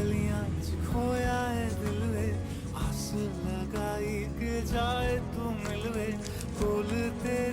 गलियां च खोया है दिल वे, आस लगाई के जाए तू मिलवे, कोल तेरे